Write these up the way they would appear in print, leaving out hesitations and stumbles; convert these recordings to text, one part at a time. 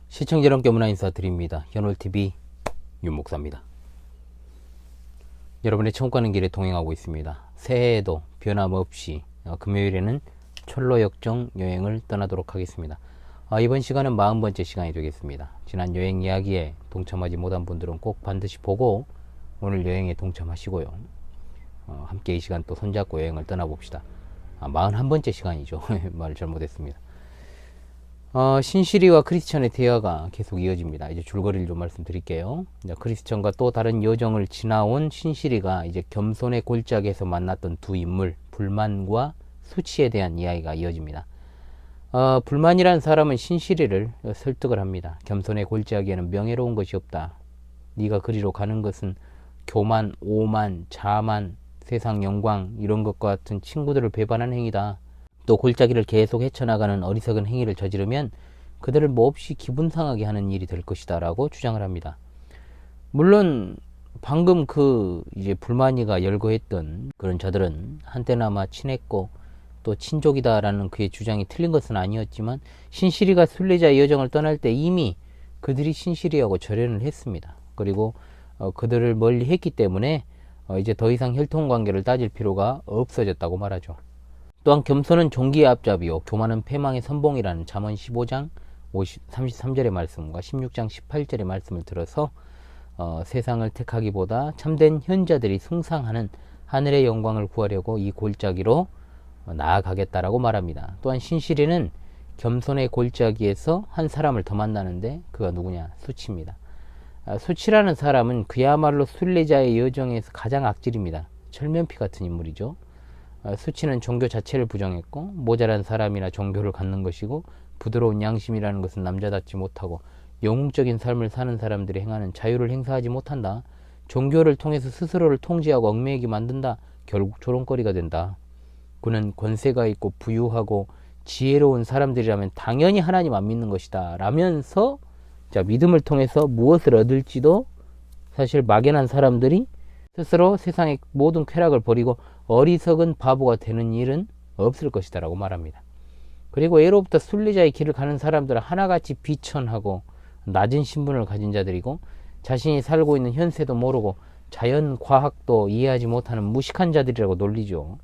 시청자 여러분께 문화 인사드립니다. 현월TV 윤목사입니다. 여러분의 천국 가는 길에 동행하고 있습니다. 새해에도 변함없이 금요일에는 철로역정 여행을 떠나도록 하겠습니다. 이번 시간은 40번째 시간이 되겠습니다. 지난 여행 이야기에 동참하지 못한 분들은 꼭 반드시 보고 오늘 여행에 동참하시고요. 함께 이 시간 또 손잡고 여행을 떠나봅시다. 41번째 시간이죠. 말 잘못했습니다. 신시리와 크리스천의 대화가 계속 이어집니다. 이제 줄거리를 좀 말씀드릴게요. 크리스천과 또 다른 여정을 지나온 신시리가 이제 겸손의 골짜기에서 만났던 두 인물, 불만과 수치에 대한 이야기가 이어집니다. 불만이란 사람은 신시리를 설득을 합니다. 겸손의 골짜기에는 명예로운 것이 없다. 네가 그리로 가는 것은 교만, 오만, 자만, 세상 영광 이런 것과 같은 친구들을 배반한 행위다. 또 골짜기를 계속 헤쳐나가는 어리석은 행위를 저지르면 그들을 몹시 기분 상하게 하는 일이 될 것이다 라고 주장을 합니다. 물론 방금 이제 불만이가 열거했던 그런 자들은 한때나마 친했고 또 친족이다 라는 그의 주장이 틀린 것은 아니었지만 신시리가 순례자의 여정을 떠날 때 이미 그들이 신시리하고 절연을 했습니다. 그리고 그들을 멀리 했기 때문에 이제 더 이상 혈통관계를 따질 필요가 없어졌다고 말하죠. 또한 겸손은 종기의 앞잡이요 교만은 패망의 선봉이라는 잠언 15장 33절의 말씀과 16장 18절의 말씀을 들어서 세상을 택하기보다 참된 현자들이 숭상하는 하늘의 영광을 구하려고 이 골짜기로 나아가겠다라고 말합니다. 또한 신시리는 겸손의 골짜기에서 한 사람을 더 만나는데 그가 누구냐? 수치입니다. 수치라는 사람은 그야말로 순례자의 여정에서 가장 악질입니다. 철면피 같은 인물이죠. 수치는 종교 자체를 부정했고 모자란 사람이나 종교를 갖는 것이고 부드러운 양심이라는 것은 남자답지 못하고 영웅적인 삶을 사는 사람들이 행하는 자유를 행사하지 못한다. 종교를 통해서 스스로를 통제하고 얽매이게 만든다. 결국 조롱거리가 된다. 그는 권세가 있고 부유하고 지혜로운 사람들이라면 당연히 하나님 안 믿는 것이다 라면서 믿음을 통해서 무엇을 얻을지도 사실 막연한 사람들이 스스로 세상의 모든 쾌락을 버리고 어리석은 바보가 되는 일은 없을 것이다 라고 말합니다. 그리고 예로부터 순례자의 길을 가는 사람들은 하나같이 비천하고 낮은 신분을 가진 자들이고 자신이 살고 있는 현세도 모르고 자연 과학도 이해하지 못하는 무식한 자들이라고 놀리죠.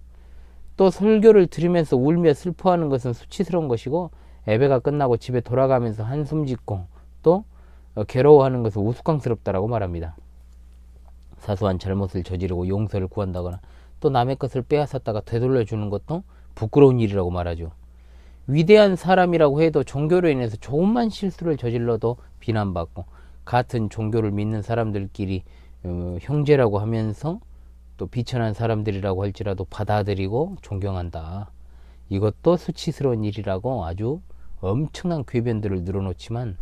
또 설교를 들으면서 울며 슬퍼하는 것은 수치스러운 것이고 예배가 끝나고 집에 돌아가면서 한숨 짓고 또 괴로워하는 것은 우스꽝스럽다라고 말합니다. 사소한 잘못을 저지르고 용서를 구한다거나 또 남의 것을 빼앗았다가 되돌려 주는 것도 부끄러운 일이라고 말하죠. 위대한 사람이라고 해도 종교로 인해서 조금만 실수를 저질러도 비난받고 같은 종교를 믿는 사람들끼리 형제라고 하면서 또 비천한 사람들이라고 할지라도 받아들이고 존경한다. 이것도 수치스러운 일이라고 아주 엄청난 궤변들을 늘어놓지만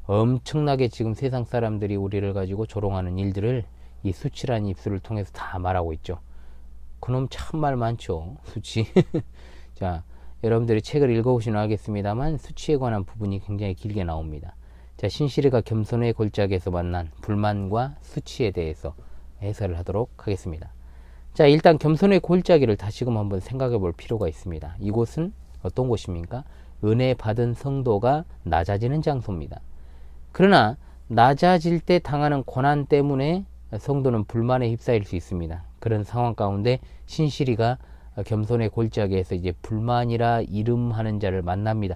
엄청나게 지금 세상 사람들이 우리를 가지고 조롱하는 일들을 이 수치라는 입술을 통해서 다 말하고 있죠. 그놈 참 말 많죠. 수치. 자, 여러분들이 책을 읽어보시면 알겠습니다만 수치에 관한 부분이 굉장히 길게 나옵니다. 자, 신시리가 겸손의 골짜기에서 만난 불만과 수치에 대해서 해설을 하도록 하겠습니다. 자, 일단 겸손의 골짜기를 다시금 한번 생각해 볼 필요가 있습니다. 이곳은 어떤 곳입니까? 은혜 받은 성도가 낮아지는 장소입니다. 그러나 낮아질 때 당하는 고난 때문에 성도는 불만에 휩싸일 수 있습니다. 그런 상황 가운데 신시리가 겸손의 골짜기에서 이제 불만이라 이름하는 자를 만납니다.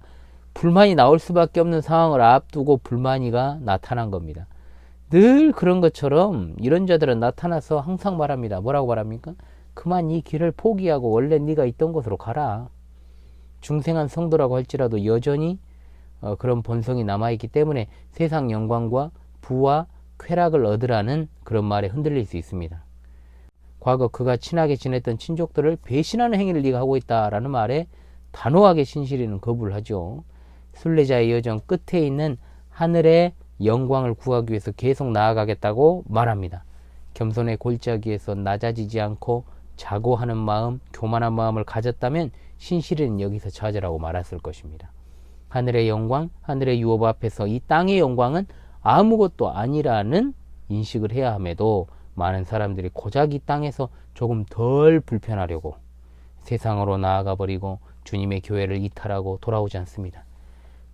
불만이 나올 수밖에 없는 상황을 앞두고 불만이가 나타난 겁니다. 늘 그런 것처럼 이런 자들은 나타나서 항상 말합니다. 뭐라고 말합니까? 그만 이 길을 포기하고 원래 네가 있던 곳으로 가라. 중생한 성도라고 할지라도 여전히 그런 본성이 남아있기 때문에 세상 영광과 부와 쾌락을 얻으라는 그런 말에 흔들릴 수 있습니다. 과거 그가 친하게 지냈던 친족들을 배신하는 행위를 네가 하고 있다라는 말에 단호하게 신시리는 거부를 하죠. 순례자의 여정 끝에 있는 하늘의 영광을 구하기 위해서 계속 나아가겠다고 말합니다. 겸손의 골짜기에서 낮아지지 않고 자고하는 마음, 교만한 마음을 가졌다면 신시리는 여기서 좌절하고 말았을 것입니다. 하늘의 영광, 하늘의 유업 앞에서 이 땅의 영광은 아무것도 아니라는 인식을 해야 함에도 많은 사람들이 고작 이 땅에서 조금 덜 불편하려고 세상으로 나아가 버리고 주님의 교회를 이탈하고 돌아오지 않습니다.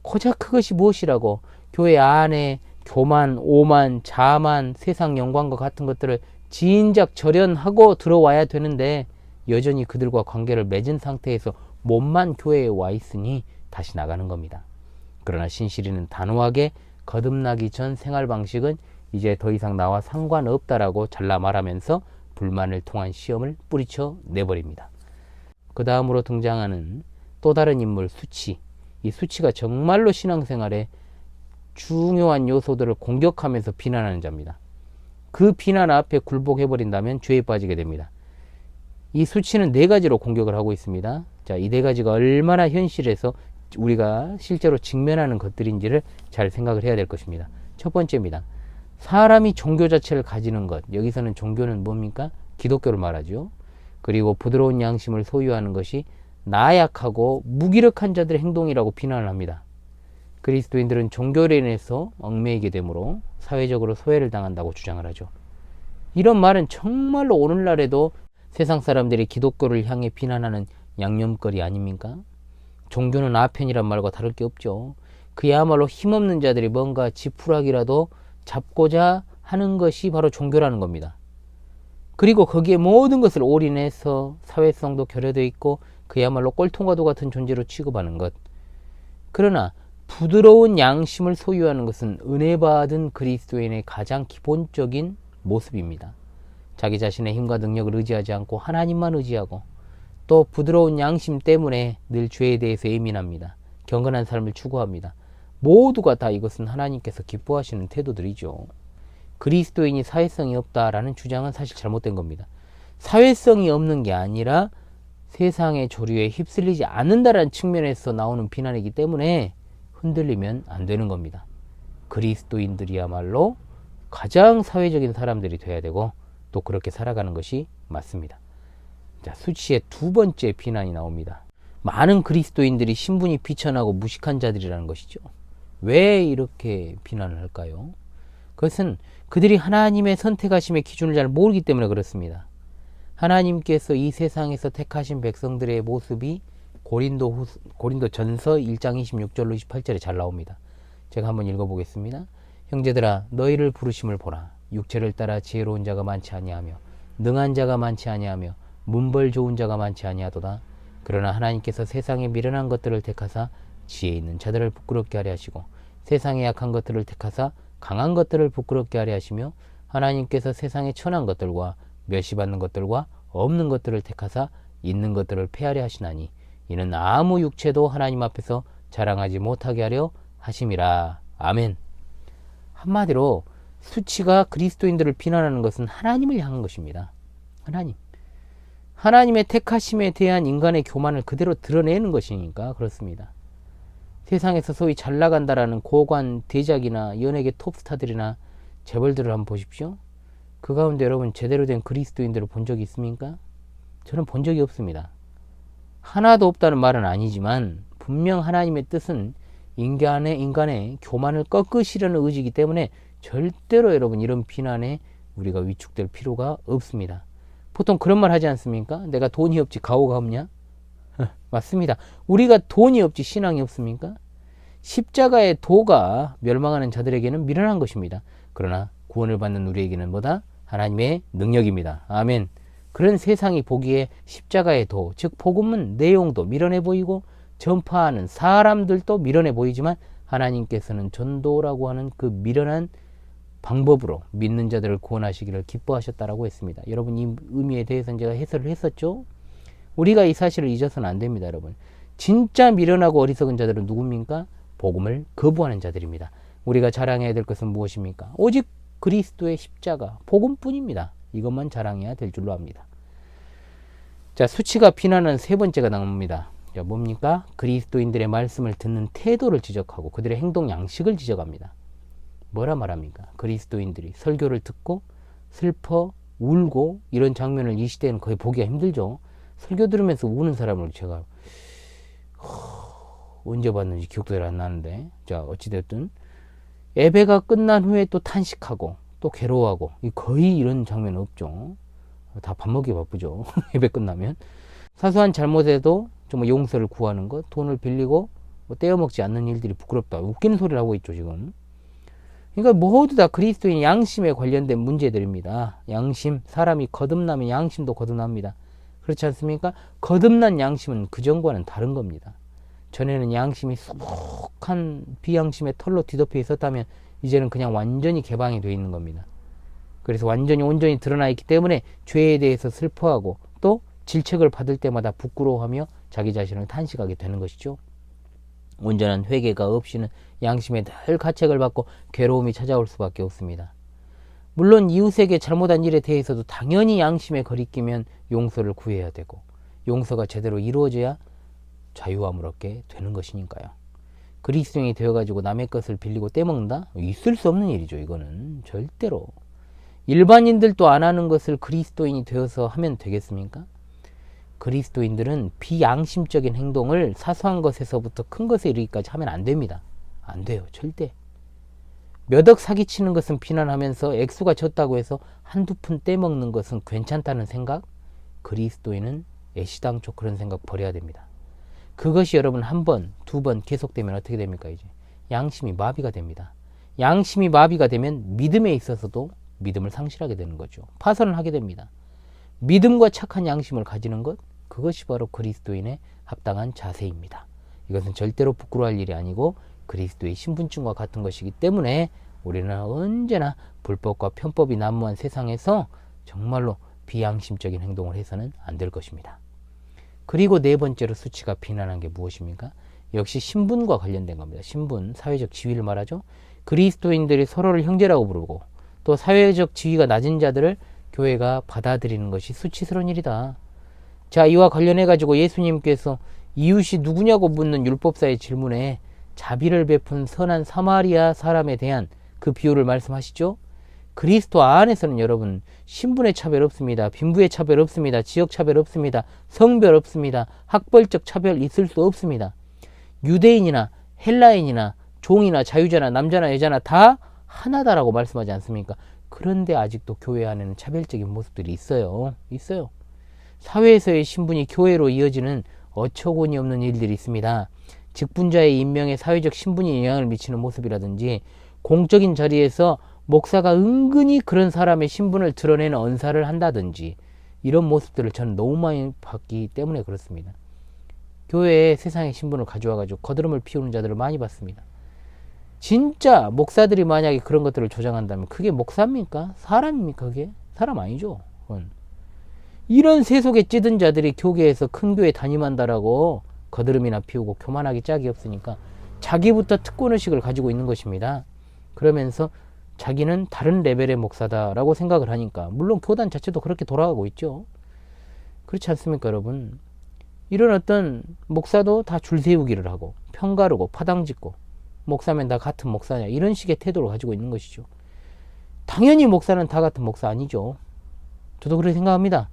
고작 그것이 무엇이라고 교회 안에 교만, 오만, 자만, 세상 영광과 같은 것들을 진작 절연하고 들어와야 되는데 여전히 그들과 관계를 맺은 상태에서 몸만 교회에 와 있으니 다시 나가는 겁니다. 그러나 신실이는 단호하게 거듭나기 전 생활 방식은 이제 더 이상 나와 상관없다라고 잘라 말하면서 불만을 통한 시험을 뿌리쳐 내버립니다. 그 다음으로 등장하는 또 다른 인물 수치. 이 수치가 정말로 신앙생활에 중요한 요소들을 공격하면서 비난하는 자입니다. 그 비난 앞에 굴복해버린다면 죄에 빠지게 됩니다. 이 수치는 네 가지로 공격을 하고 있습니다. 자, 이 네 가지가 얼마나 현실에서 우리가 실제로 직면하는 것들인지를 잘 생각을 해야 될 것입니다. 첫 번째입니다. 사람이 종교 자체를 가지는 것. 여기서는 종교는 뭡니까? 기독교를 말하죠. 그리고 부드러운 양심을 소유하는 것이 나약하고 무기력한 자들의 행동이라고 비난을 합니다. 그리스도인들은 종교로 인해서 얽매이게 되므로 사회적으로 소외를 당한다고 주장을 하죠. 이런 말은 정말로 오늘날에도 세상 사람들이 기독교를 향해 비난하는 양념거리 아닙니까? 종교는 아편이란 말과 다를 게 없죠. 그야말로 힘없는 자들이 뭔가 지푸라기라도 잡고자 하는 것이 바로 종교라는 겁니다. 그리고 거기에 모든 것을 올인해서 사회성도 결여되어 있고 그야말로 꼴통과도 같은 존재로 취급하는 것. 그러나 부드러운 양심을 소유하는 것은 은혜 받은 그리스도인의 가장 기본적인 모습입니다. 자기 자신의 힘과 능력을 의지하지 않고 하나님만 의지하고 또 부드러운 양심 때문에 늘 죄에 대해서 예민합니다. 경건한 삶을 추구합니다. 모두가 다 이것은 하나님께서 기뻐하시는 태도들이죠. 그리스도인이 사회성이 없다라는 주장은 사실 잘못된 겁니다. 사회성이 없는 게 아니라 세상의 조류에 휩쓸리지 않는다라는 측면에서 나오는 비난이기 때문에 흔들리면 안 되는 겁니다. 그리스도인들이야말로 가장 사회적인 사람들이 돼야 되고 또 그렇게 살아가는 것이 맞습니다. 자, 수치의 두 번째 비난이 나옵니다. 많은 그리스도인들이 신분이 비천하고 무식한 자들이라는 것이죠. 왜 이렇게 비난을 할까요? 그것은 그들이 하나님의 선택하심의 기준을 잘 모르기 때문에 그렇습니다. 하나님께서 이 세상에서 택하신 백성들의 모습이 고린도전서 1장 26절로 28절에 잘 나옵니다. 제가 한번 읽어보겠습니다. 형제들아 너희를 부르심을 보라. 육체를 따라 지혜로운 자가 많지 아니하며 능한 자가 많지 아니하며 문벌 좋은 자가 많지 아니하도다. 그러나 하나님께서 세상에 미련한 것들을 택하사 지혜 있는 자들을 부끄럽게 하려 하시고 세상에 약한 것들을 택하사 강한 것들을 부끄럽게 하려 하시며 하나님께서 세상에 천한 것들과 멸시받는 것들과 없는 것들을 택하사 있는 것들을 폐하려 하시나니 이는 아무 육체도 하나님 앞에서 자랑하지 못하게 하려 하심이라. 아멘. 한마디로 수치가 그리스도인들을 비난하는 것은 하나님을 향한 것입니다. 하나님의 택하심에 대한 인간의 교만을 그대로 드러내는 것이니까 그렇습니다. 세상에서 소위 잘 나간다라는 고관 대작이나 연예계 톱스타들이나 재벌들을 한번 보십시오. 그 가운데 여러분 제대로 된 그리스도인들을 본 적이 있습니까? 저는 본 적이 없습니다. 하나도 없다는 말은 아니지만 분명 하나님의 뜻은 인간의 교만을 꺾으시려는 의지이기 때문에 절대로 여러분 이런 비난에 우리가 위축될 필요가 없습니다. 보통 그런 말 하지 않습니까? 내가 돈이 없지 가오가 없냐? 맞습니다. 우리가 돈이 없지 신앙이 없습니까? 십자가의 도가 멸망하는 자들에게는 미련한 것입니다. 그러나 구원을 받는 우리에게는 뭐다? 하나님의 능력입니다. 아멘. 그런 세상이 보기에 십자가의 도, 즉 복음은 내용도 미련해 보이고 전파하는 사람들도 미련해 보이지만 하나님께서는 전도라고 하는 그 미련한 방법으로 믿는 자들을 구원하시기를 기뻐하셨다라고 했습니다. 여러분 이 의미에 대해서는 제가 해설을 했었죠. 우리가 이 사실을 잊어서는 안 됩니다. 여러분 진짜 미련하고 어리석은 자들은 누굽니까? 복음을 거부하는 자들입니다. 우리가 자랑해야 될 것은 무엇입니까? 오직 그리스도의 십자가 복음뿐입니다. 이것만 자랑해야 될 줄로 압니다. 자, 수치가 비난하는 세 번째가 나옵니다. 자, 뭡니까? 그리스도인들의 말씀을 듣는 태도를 지적하고 그들의 행동 양식을 지적합니다. 뭐라 말합니까? 그리스도인들이 설교를 듣고 슬퍼 울고 이런 장면을 이 시대에는 거의 보기가 힘들죠. 설교 들으면서 우는 사람을 제가 언제 봤는지 기억도 잘 안 나는데, 자 어찌됐든 예배가 끝난 후에 또 탄식하고 또 괴로워하고 거의 이런 장면은 없죠. 다 밥 먹기 바쁘죠. 예배 끝나면 사소한 잘못에도 좀 용서를 구하는 것, 돈을 빌리고 떼어먹지 않는 일들이 부끄럽다. 웃기는 소리를 하고 있죠 지금. 그러니까 모두 다 그리스도인 양심에 관련된 문제들입니다. 양심, 사람이 거듭나면 양심도 거듭납니다. 그렇지 않습니까? 거듭난 양심은 그전과는 다른 겁니다. 전에는 양심이 수북한 비양심의 털로 뒤덮여 있었다면 이제는 그냥 완전히 개방이 되어 있는 겁니다. 그래서 완전히 온전히 드러나 있기 때문에 죄에 대해서 슬퍼하고 또 질책을 받을 때마다 부끄러워하며 자기 자신을 탄식하게 되는 것이죠. 온전한 회개가 없이는 양심에 늘 가책을 받고 괴로움이 찾아올 수밖에 없습니다. 물론 이웃에게 잘못한 일에 대해서도 당연히 양심에 거리끼면 용서를 구해야 되고 용서가 제대로 이루어져야 자유함을 얻게 되는 것이니까요. 그리스도인이 되어가지고 남의 것을 빌리고 떼먹는다? 있을 수 없는 일이죠. 이거는 절대로. 일반인들도 안 하는 것을 그리스도인이 되어서 하면 되겠습니까? 그리스도인들은 비양심적인 행동을 사소한 것에서부터 큰 것에 이르기까지 하면 안 됩니다. 안 돼요. 절대. 몇 억 사기치는 것은 비난하면서 액수가 적다고 해서 한두 푼 떼먹는 것은 괜찮다는 생각? 그리스도인은 애시당초 그런 생각 버려야 됩니다. 그것이 여러분 한 번, 두 번 계속되면 어떻게 됩니까? 이제 양심이 마비가 됩니다. 양심이 마비가 되면 믿음에 있어서도 믿음을 상실하게 되는 거죠. 파선을 하게 됩니다. 믿음과 착한 양심을 가지는 것, 그것이 바로 그리스도인의 합당한 자세입니다. 이것은 절대로 부끄러워할 일이 아니고 그리스도의 신분증과 같은 것이기 때문에 우리는 언제나 불법과 편법이 난무한 세상에서 정말로 비양심적인 행동을 해서는 안 될 것입니다. 그리고 네 번째로 수치가 비난한 게 무엇입니까? 역시 신분과 관련된 겁니다. 신분, 사회적 지위를 말하죠. 그리스도인들이 서로를 형제라고 부르고 또 사회적 지위가 낮은 자들을 교회가 받아들이는 것이 수치스러운 일이다. 자, 이와 관련해 가지고 예수님께서 이웃이 누구냐고 묻는 율법사의 질문에 자비를 베푼 선한 사마리아 사람에 대한 그 비유를 말씀하시죠. 그리스도 안에서는 여러분 신분의 차별 없습니다. 빈부의 차별 없습니다. 지역 차별 없습니다. 성별 없습니다. 학벌적 차별 있을 수 없습니다. 유대인이나 헬라인이나 종이나 자유자나 남자나 여자나 다 하나다라고 말씀하지 않습니까? 그런데 아직도 교회 안에는 차별적인 모습들이 있어요. 있어요. 사회에서의 신분이 교회로 이어지는 어처구니 없는 일들이 있습니다. 직분자의 임명에 사회적 신분이 영향을 미치는 모습이라든지 공적인 자리에서 목사가 은근히 그런 사람의 신분을 드러내는 언사를 한다든지 이런 모습들을 저는 너무 많이 봤기 때문에 그렇습니다. 교회에 세상의 신분을 가져와가지고 거드름을 피우는 자들을 많이 봤습니다. 진짜 목사들이 만약에 그런 것들을 조장한다면 그게 목사입니까? 사람입니까? 그게? 사람 아니죠. 그건. 이런 세속에 찌든 자들이 교계에서 큰 교회 담임한다라고 거드름이나 피우고 교만하기 짝이 없으니까 자기부터 특권의식을 가지고 있는 것입니다. 그러면서 자기는 다른 레벨의 목사다라고 생각을 하니까 물론 교단 자체도 그렇게 돌아가고 있죠. 그렇지 않습니까, 여러분? 이런 어떤 목사도 다 줄 세우기를 하고 편가르고 파당짓고 목사면 다 같은 목사냐 이런 식의 태도를 가지고 있는 것이죠. 당연히 목사는 다 같은 목사 아니죠. 저도 그렇게 생각합니다.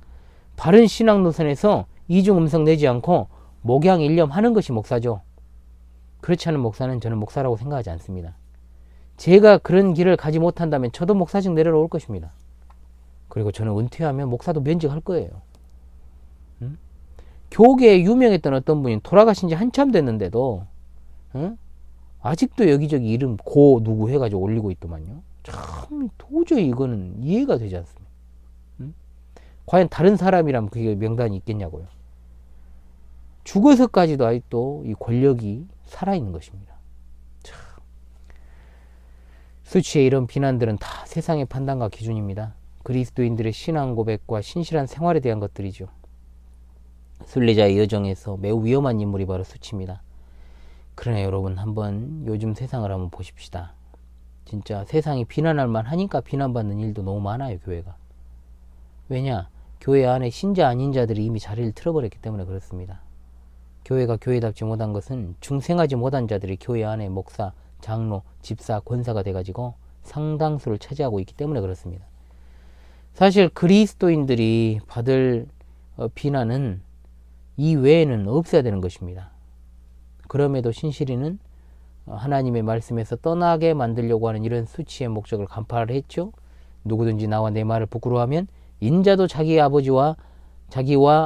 바른 신앙 노선에서 이중 음성 내지 않고 목양 일념하는 것이 목사죠. 그렇지 않은 목사는 저는 목사라고 생각하지 않습니다. 제가 그런 길을 가지 못한다면 저도 목사직 내려올 것입니다. 그리고 저는 은퇴하면 목사도 면직할 거예요. 교계에 유명했던 어떤 분이 돌아가신 지 한참 됐는데도 아직도 여기저기 이름 고 누구 해가지고 올리고 있더만요. 참 도저히 이거는 이해가 되지 않습니다. 과연 다른 사람이라면 그게 명단이 있겠냐고요. 죽어서까지도 아직도 이 권력이 살아있는 것입니다. 참. 수치의 이런 비난들은 다 세상의 판단과 기준입니다. 그리스도인들의 신앙 고백과 신실한 생활에 대한 것들이죠. 순례자의 여정에서 매우 위험한 인물이 바로 수치입니다. 그러나 여러분 한번 요즘 세상을 한번 보십시다. 진짜 세상이 비난할 만하니까 비난받는 일도 너무 많아요. 교회가. 왜냐? 교회 안에 신자 아닌 자들이 이미 자리를 틀어버렸기 때문에 그렇습니다. 교회가 교회답지 못한 것은 중생하지 못한 자들이 교회 안에 목사, 장로, 집사, 권사가 돼가지고 상당수를 차지하고 있기 때문에 그렇습니다. 사실 그리스도인들이 받을 비난은 이 외에는 없어야 되는 것입니다. 그럼에도 신실이는 하나님의 말씀에서 떠나게 만들려고 하는 이런 수치의 목적을 간파를 했죠. 누구든지 나와 내 말을 부끄러워하면 인자도 자기와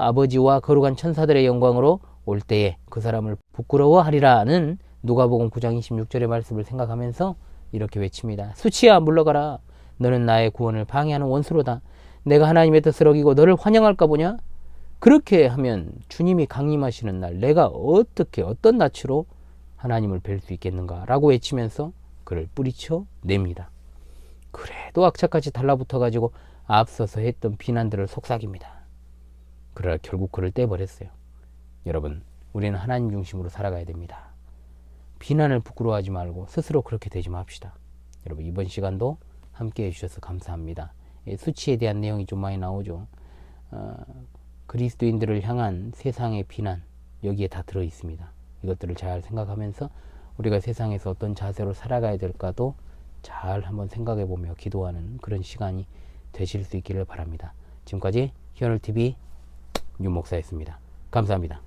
아버지와 거룩한 천사들의 영광으로 올 때에 그 사람을 부끄러워하리라는 누가복음 9장 26절의 말씀을 생각하면서 이렇게 외칩니다. 수치야 물러가라. 너는 나의 구원을 방해하는 원수로다. 내가 하나님의 뜻을 어기고 너를 환영할까 보냐? 그렇게 하면 주님이 강림하시는 날 내가 어떻게 어떤 낯으로 하나님을 뵐 수 있겠는가 라고 외치면서 그를 뿌리쳐 냅니다. 그래도 악착같이 달라붙어 가지고 앞서서 했던 비난들을 속삭입니다. 그러나 결국 그를 떼버렸어요. 여러분, 우리는 하나님 중심으로 살아가야 됩니다. 비난을 부끄러워하지 말고 스스로 그렇게 되지 맙시다. 여러분, 이번 시간도 함께 해주셔서 감사합니다. 수치에 대한 내용이 좀 많이 나오죠. 그리스도인들을 향한 세상의 비난, 여기에 다 들어 있습니다. 이것들을 잘 생각하면서 우리가 세상에서 어떤 자세로 살아가야 될까도 잘 한번 생각해 보며 기도하는 그런 시간이 되실 수 있기를 바랍니다. 지금까지 희원을TV 윤 목사였습니다. 감사합니다.